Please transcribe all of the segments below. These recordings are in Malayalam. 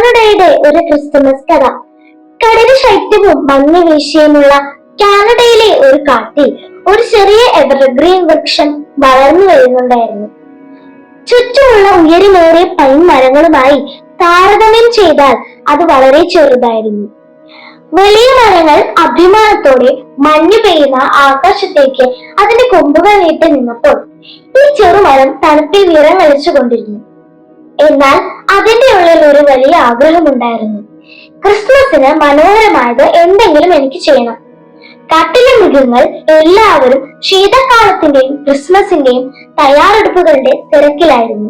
കാനഡയുടെ ഒരു ക്രിസ്തുമസ് കഥ. കഠിന ശൈത്യവും മഞ്ഞ് വീഴ്ചയുമുള്ള കാനഡയിലെ ഒരു കാട്ടിൽ ഒരു ചെറിയ എവർഗ്രീൻ വൃക്ഷം വളർന്നു വരുന്നുണ്ടായിരുന്നു. ചുറ്റുമുള്ള ഉയരമേറിയ പൈൻ മരങ്ങളുമായി താരതമ്യം ചെയ്താൽ അത് വളരെ ചെറുതായിരുന്നു. വലിയ മരങ്ങൾ അഭിമാനത്തോടെ മഞ്ഞു പെയ്യുന്ന ആകാശത്തേക്ക് അതിന്റെ കൊമ്പുകൾ നീട്ടി നിന്നപ്പോൾ ഈ ചെറുമരം തണുപ്പിൽ വിറങ്ങലിച്ചുകൊണ്ടിരുന്നു. എന്നാൽ അതിന്റെ ഉള്ളിൽ ഒരു വലിയ ആഗ്രഹമുണ്ടായിരുന്നു. ക്രിസ്മസിന് മനോഹരമായത് എന്തെങ്കിലും എനിക്ക് ചെയ്യണം. കാട്ടിലെ മൃഗങ്ങൾ എല്ലാവരും ശീതകാലത്തിന്റെയും ക്രിസ്മസിന്റെയും തയ്യാറെടുപ്പുകളുടെ തിരക്കിലായിരുന്നു.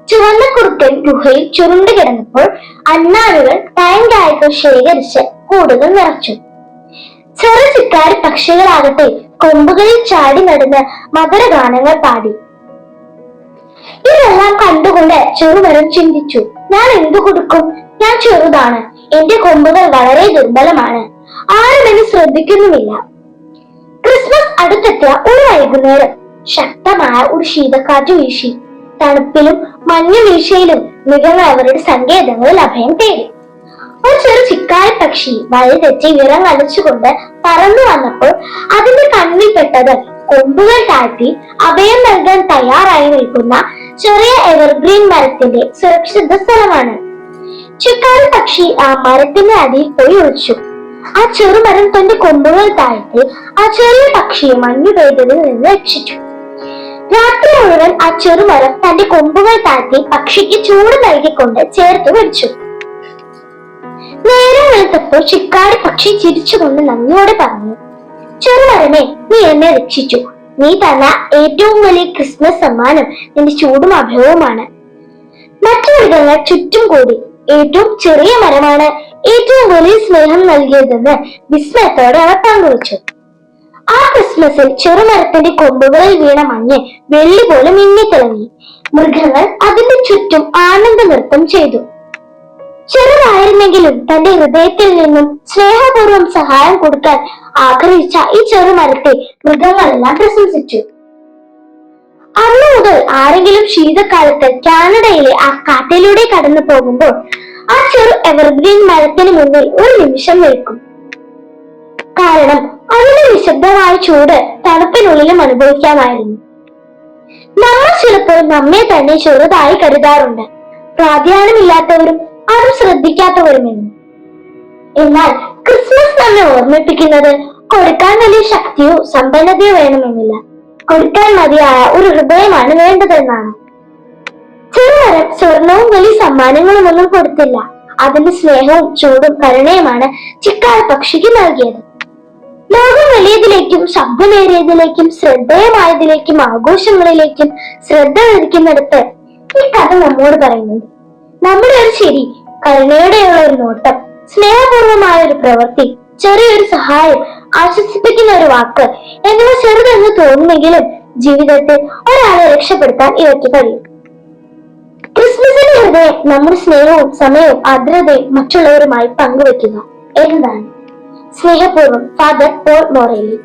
ചുവന്ന കുറുക്കൻ ഗുഹയിൽ ചുരുണ്ടു കിടന്നപ്പോൾ അണ്ണാനുകൾ തേങ്കായ്കൾ ശേഖരിച്ച് കൂടുകൾ നിറച്ചു. ചെറു ചിക്കാരി പക്ഷികളാകട്ടെ കൊമ്പുകളിൽ ചാടി നടന്ന് മധുരഗാനങ്ങൾ പാടി. ഇതെല്ലാം കണ്ടുകൊണ്ട് ചെറുമരം ചിന്തിച്ചു, ഞാൻ എന്തു കൊടുക്കും? ഞാൻ ചെറുതാണ്, എന്റെ കൊമ്പുകൾ വളരെ ദുർബലമാണ്, ആരും എന്നെ ശ്രദ്ധിക്കുന്നുമില്ല. ക്രിസ്മസ് അടുത്തെത്തിയ ഒരു വൈകുന്നേരം ശക്തമായ ഒരു ശീതക്കാറ്റ് വീശി. തണുപ്പിലും മഞ്ഞു വീഴ്ചയിലും മൃഗങ്ങൾ അവരുടെ സങ്കേതങ്ങളിൽ അഭയം തേടി. ഒരു ചെറു ചിക്കാരി പക്ഷി വഴി തെറ്റി വിറങ്ങലിച്ചുകൊണ്ട് പറന്നു വന്നപ്പോൾ അതിന്റെ കണ്ണിൽ പെട്ടത് കൊമ്പുകൾ താഴ്ത്തി അഭയം നൽകാൻ തയ്യാറായി നിൽക്കുന്ന ചെറിയ എവർഗ്രീൻ മരത്തിന്റെ സുരക്ഷിത സ്ഥലമാണ്. ചിക്കാരി പക്ഷി ആ മരത്തിന്റെ അടിയിൽ പോയി ഒളിച്ചു. ആ ചെറുമരം തന്റെ കൊമ്പുകൾ താഴ്ത്തി ആ ചെറിയ പക്ഷിയെ മഞ്ഞു പെയ്തതിൽ നിന്ന് രക്ഷിച്ചു. രാത്രി മുഴുവൻ ആ ചെറുമരം തന്റെ കൊമ്പുകൾ താഴ്ത്തി പക്ഷിക്ക് ചൂട് നൽകിക്കൊണ്ട് ചേർത്ത് വെച്ചു. നേരം വെളുത്തപ്പോൾ ചിക്കാരി പക്ഷി ചിരിച്ചുകൊണ്ട് നന്ദിയോടെ പറഞ്ഞു, ചെറുമരമേ, നീ എന്നെ രക്ഷിച്ചു. നീ തന്ന ഏറ്റവും വലിയ ക്രിസ്മസ് സമ്മാനം നിന്റെ ചൂടും അഭയവുമാണ്. മറ്റു മൃഗങ്ങൾ ചുറ്റും കൂടി ഏറ്റവും ചെറിയ മരമാണ് ഏറ്റവും വലിയ സ്നേഹം നൽകിയതെന്ന് വിസ്മയത്തോടെ അവർ പങ്കുവച്ചു. ആ ക്രിസ്മസിൽ ചെറുമരത്തിന്റെ കൊമ്പുകളിൽ വീണ മഞ്ഞ് വെള്ളി പോലെ മിന്നിത്തിളങ്ങി. മൃഗങ്ങൾ അതിന്റെ ചുറ്റും ആനന്ദ നൃത്തം ചെയ്തു. ചെറുതായിരുന്നെങ്കിലും തന്റെ ഹൃദയത്തിൽ നിന്നും സ്നേഹപൂർവ്വം സഹായം കൊടുക്കാൻ ആഗ്രഹിച്ച ഈ ചെറുമരത്തെ മൃഗങ്ങളെല്ലാം പ്രശംസിച്ചു. അന്നു മുതൽ ആരെങ്കിലും ശീതകാലത്ത് കാനഡയിലെ ആ കാട്ടിലൂടെ കടന്നു പോകുമ്പോൾ ആ ചെറു എവർഗ്രീൻ മരത്തിന് മുന്നിൽ ഒരു നിമിഷം നിൽക്കും. കാരണം അതിന്റെ നിശബ്ദമായ ചൂട് തണുപ്പിനുള്ളിലും അനുഭവിക്കാമായിരുന്നു. നമ്മൾ ചിലപ്പോൾ നമ്മെ തന്നെ ചെറുതായി കരുതാറുണ്ട്, പ്രാധാന്യമില്ലാത്തവരും ആരും ശ്രദ്ധിക്കാത്തവരുമെന്ന്. എന്നാൽ ക്രിസ്മസ് നമ്മെ ഓർമ്മിപ്പിക്കുന്നത് കൊടുക്കാൻ വലിയ ശക്തിയോ സമ്പന്നതയോ വേണമെന്നില്ല, കൊടുക്കാൻ മതിയായ ഒരു ഹൃദയമാണ് വേണ്ടതെന്നാണ്. ചെറുമരം സ്വർണവും വലിയ സമ്മാനങ്ങളും ഒന്നും കൊടുത്തില്ല. അതിന്റെ സ്നേഹവും ചൂടും കരുണയുമാണ് ചിക്കാരി പക്ഷിക്ക് നൽകിയത്. ലോകം വലിയതിലേക്കും ശബ്ദമേറിയതിലേക്കും ശ്രദ്ധേയമായതിലേക്കും ആഘോഷങ്ങളിലേക്കും ശ്രദ്ധ വഹിക്കുന്നിടത്ത് ഈ കഥ നമ്മോട് പറയുന്നുണ്ട്. നമ്മുടെ ഒരു ചിരി, കരുണയോടെയുള്ള ഒരു നോട്ടം, സ്നേഹപൂർവമായ ഒരു പ്രവൃത്തി, ചെറിയൊരു സഹായം, ആശ്വസിപ്പിക്കുന്ന ഒരു വാക്ക് എന്നിവ ചെറുതെന്ന് തോന്നുമെങ്കിലും ജീവിതത്തിൽ ഒരാളെ രക്ഷപ്പെടുത്താൻ ഇവയ്ക്ക് കഴിയും. ക്രിസ്മസിന്റെ ഹൃദയം നമ്മുടെ സ്നേഹവും സമയവും ആർദ്രതയും മറ്റുള്ളവരുമായി പങ്കുവെക്കുക എന്നതാണ്. സ്നേഹപൂർവ്വം, ഫാദർ പോൾ മൊറേലി.